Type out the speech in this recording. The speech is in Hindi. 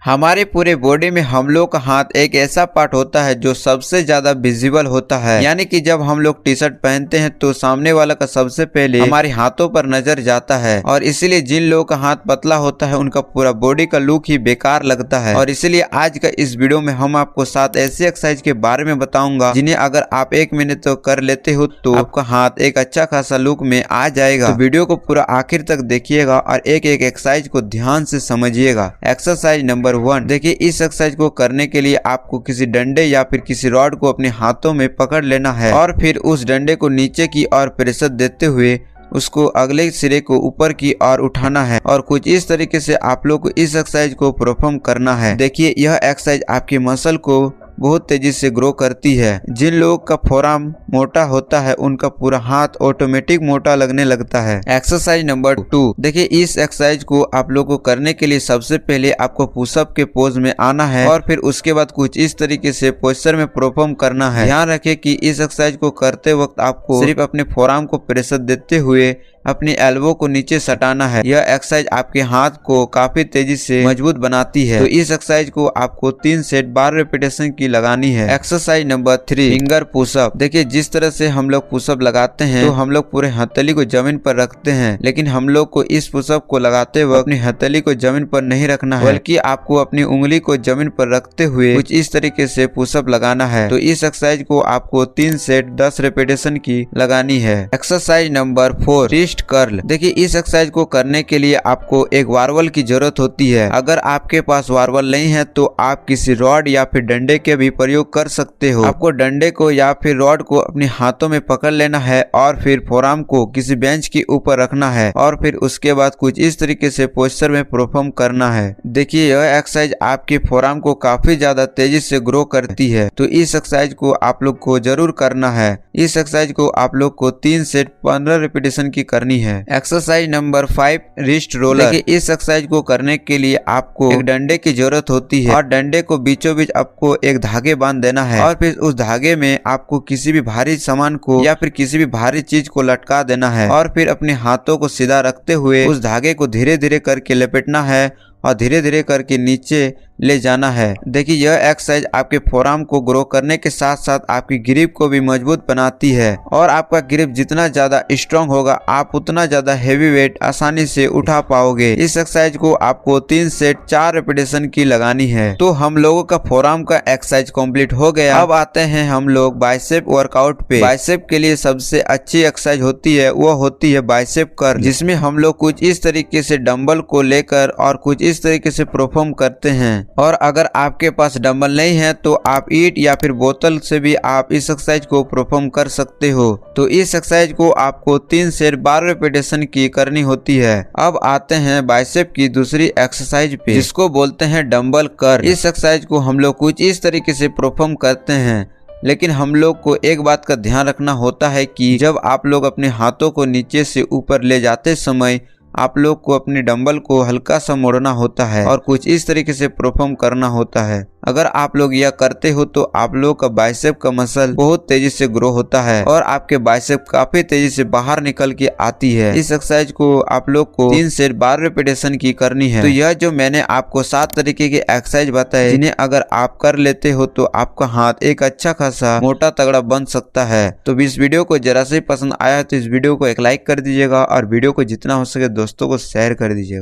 हमारे पूरे बॉडी में हम लोग का हाथ एक ऐसा पार्ट होता है जो सबसे ज्यादा विजिबल होता है। यानी कि जब हम लोग टी शर्ट पहनते हैं तो सामने वाला का सबसे पहले हमारे हाथों पर नजर जाता है। और इसीलिए जिन लोगों का हाथ पतला होता है उनका पूरा बॉडी का लुक ही बेकार लगता है। और इसीलिए आज का इस वीडियो में हम आपको 7 ऐसी एक्सरसाइज के बारे में बताऊंगा जिन्हें अगर आप 1 मिनट तो कर लेते हो तो आपका हाथ एक अच्छा खासा लुक में आ जाएगा। तो वीडियो को पूरा आखिर तक देखिएगा और एक एक एक्सरसाइज को ध्यान से समझिएगा। एक्सरसाइज नंबर 1, देखिए इस एक्सरसाइज को करने के लिए आपको किसी डंडे या फिर किसी रॉड को अपने हाथों में पकड़ लेना है और फिर उस डंडे को नीचे की ओर प्रेशर देते हुए उसको अगले सिरे को ऊपर की ओर उठाना है। और कुछ इस तरीके से आप लोग को इस एक्सरसाइज को परफॉर्म करना है। देखिए यह एक्सरसाइज आपके मसल को बहुत तेजी से ग्रो करती है। जिन लोगों का फोरआर्म मोटा होता है उनका पूरा हाथ ऑटोमेटिक मोटा लगने लगता है। एक्सरसाइज नंबर 2, देखिए इस एक्सरसाइज को आप लोग को करने के लिए सबसे पहले आपको पुशअप के पोज में आना है और फिर उसके बाद कुछ इस तरीके से पोस्चर में परफॉर्म करना है। ध्यान रखें कि इस एक्सरसाइज को करते वक्त आपको सिर्फ अपने फोरआर्म को प्रेशर देते हुए अपनी एल्बो को नीचे सटाना है। यह एक्सरसाइज आपके हाथ को काफी तेजी से मजबूत बनाती है। तो इस एक्सरसाइज को आपको 3 सेट 12 रेपिटेशन की लगानी है। Exercise number 3, finger pushup. देखिए जिस तरह से हम लोग पुशअप लगाते हैं तो हम लोग पूरे हथेली को जमीन पर रखते हैं, लेकिन हम लोग को इस पुशअप को लगाते वक्त अपनी हथेली को जमीन पर नहीं रखना है, बल्कि आपको अपनी उंगली को जमीन पर रखते हुए कुछ इस तरीके से पुशअप लगाना है। तो इस एक्सरसाइज को आपको 3 सेट 10 रेपिटेशन की लगानी है। Exercise number 4, wrist curl. देखिए इस एक्सरसाइज को करने के लिए आपको एक वार्वल की जरूरत होती है। अगर आपके पास वार्वल नहीं है तो आप किसी रॉड या फिर डंडे के भी प्रयोग कर सकते हो। आपको डंडे को या फिर रॉड को अपने हाथों में पकड़ लेना है और फिर फोरआर्म को किसी बेंच के ऊपर रखना है और फिर उसके बाद कुछ इस तरीके से पोस्चर में परफॉर्म करना है। देखिए यह एक्सरसाइज आपके फोरआर्म को काफी ज्यादा तेजी से ग्रो करती है। तो इस एक्सरसाइज को आप लोग को जरूर करना है। इस एक्सरसाइज को आप लोग को 3 सेट 15 रेपिटेशन की करनी है। Exercise number 5, wrist roller. देखिए इस एक्सरसाइज को करने के लिए आपको एक डंडे की जरूरत होती है और डंडे को बीचों बीच आपको एक धागे बांध देना है और फिर उस धागे में आपको किसी भी भारी सामान को या फिर किसी भी भारी चीज को लटका देना है और फिर अपने हाथों को सीधा रखते हुए उस धागे को धीरे धीरे करके लपेटना है और धीरे धीरे करके नीचे ले जाना है। देखिए यह एक्सरसाइज आपके फोरआर्म को ग्रो करने के साथ साथ आपकी ग्रिप को भी मजबूत बनाती है और आपका ग्रिप जितना ज्यादा स्ट्रांग होगा आप उतना ज्यादा हेवी वेट आसानी से उठा पाओगे। इस एक्सरसाइज को आपको 3 सेट 4 रेपिटेशन की लगानी है। तो हम लोगों का फोरआर्म का एक्सरसाइज कंप्लीट हो गया। अब आते हैं हम लोग बाइसेप वर्कआउट पे। बाइसेप के लिए सबसे अच्छी एक्सरसाइज होती है वो होती है बाइसेप कर्ल, जिसमें हम लोग कुछ इस तरीके से डंबल को लेकर और कुछ इस तरीके से परफॉर्म करते हैं। और अगर आपके पास डंबल नहीं है तो आप ईंट या फिर बोतल से भी आप इस एक्सरसाइज को परफॉर्म कर सकते हो। तो इस एक्सरसाइज को आपको 3 सेट 12 रेपिटेशन की करनी होती है। अब आते हैं बाइसेप की दूसरी एक्सरसाइज पे, जिसको बोलते हैं डंबल कर्ल। इस एक्सरसाइज को हम लोग कुछ इस तरीके से परफॉर्म करते हैं, लेकिन हम लोग को एक बात का ध्यान रखना होता है कि जब आप लोग अपने हाथों को नीचे से ऊपर ले जाते समय आप लोग को अपने डंबल को हल्का सा मोड़ना होता है और कुछ इस तरीके से परफॉर्म करना होता है। अगर आप लोग यह करते हो तो आप लोग का बाइसेप का मसल बहुत तेजी से ग्रो होता है और आपके बाइसेप काफी तेजी से बाहर निकल के आती है। इस एक्सरसाइज को आप लोग को 3 सेट 12 रेपिटेशन की करनी है। तो यह जो मैंने आपको 7 तरीके के एक्सरसाइज बताए जिन्हें अगर आप कर लेते हो तो आपका हाथ एक अच्छा खासा मोटा तगड़ा बन सकता है। तो इस वीडियो को जरा से पसंद आया तो इस वीडियो को एक लाइक कर दीजिएगा और वीडियो को जितना हो सके दोस्तों को शेयर कर दीजिएगा।